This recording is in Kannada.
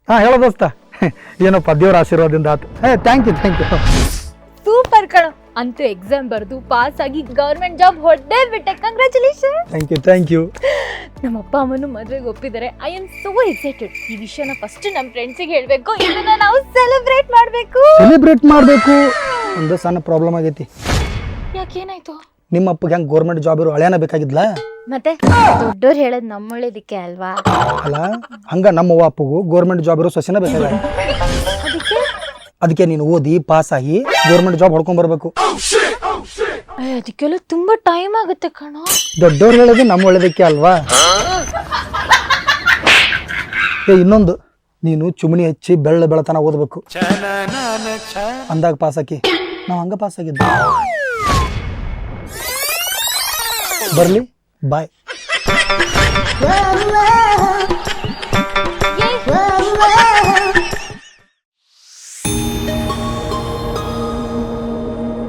ಹಾಂ ಹೇಳೋ ದೋಸ್ತ ಏನಪ್ಪ ದೇವ್ರ ಆಶೀರ್ವಾದದಿಂದ ಆತು. ಥ್ಯಾಂಕ್ ಯು ಸೂಪರ್ ಕಣ. ಅಂತೂ ಎಕ್ಸಾಮ್ ಬರ್ದು ಪಾಸ್ ಆಗಿ ಗವರ್ಮೆಂಟ್ ಜಾಬ್ ಹೊಡ್ದೇ ಬಿಟ್ಟೆ. ಕಂಗ್ರ್ಯಾಚುಲೇಷನ್. Thank you. ನಮ್ಮ ಅಪ್ಪ ಅಮ್ಮನು ಮದುವೆಗೆ ಒಪ್ಪಿದ್ದಾರೆ. I am so excited. ಈ ವಿಷಯನ ಫಸ್ಟ್ ನಮ್ಮ ಫ್ರೆಂಡ್ಸಿಗೆ ಹೇಳಬೇಕು. ಇದನ್ನ ನಾವು ಸೆಲೆಬ್ರೇಟ್ ಮಾಡಬೇಕು. ಒಂದು ಸಣ್ಣ ಪ್ರಾಬ್ಲಮ್ ಆಗೈತಿ. ಯಾಕೇನಾಯ್ತು? ನಿಮ್ಮ ಅಪ್ಪಗೆ ಹೆಂಗೆ ಗೌರ್ಮೆಂಟ್ ಜಾಬ್ ಇರೋ ಹಳೆಯನ ಬೇಕಾಗಿದ್ಲ? ಮತ್ತೆ ದೊಡ್ಡೋರು ಹೇಳೋದು ನಮ್ಮೊಳ್ಳೇದಕ್ಕೆ ಅಲ್ವಾ? ಅಲ್ಲ ಹಂಗ ನಮ್ಮ ಅವ್ವ ಅಪ್ಪಗೂ ಗೌರ್ಮೆಂಟ್ ಜಾಬ್ ಇರೋ ಸೊಸೆನ ಬೇಕಾಗ. ಅದಕ್ಕೆ ನೀನು ಓದಿ ಪಾಸ್ ಆಗಿ ಗೌರ್ಮೆಂಟ್ ಜಾಬ್ ಹೊಡ್ಕೊಂಡ್ ಬರ್ಬೇಕು. ಅದಕ್ಕೆಲ್ಲ ತುಂಬಾ ಟೈಮ್ ಆಗುತ್ತೆ ಕಣ. ದೊಡ್ಡವ್ರು ಹೇಳೋದು ನಮ್ಮ ಒಳ್ಳೇದಕ್ಕೆ ಅಲ್ವಾ? ಇನ್ನೊಂದು, ನೀನು ಚುಮಣಿ ಹಚ್ಚಿ ಬೆಳತನ ಓದಬೇಕು. ಅಂದಾಗ ಪಾಸ್ ಆಕಿ. ನಾವು ಹಂಗ ಪಾಸ್ ಆಗಿದ್ದ. ಬರ್ಲಿ ಬಾಯ್.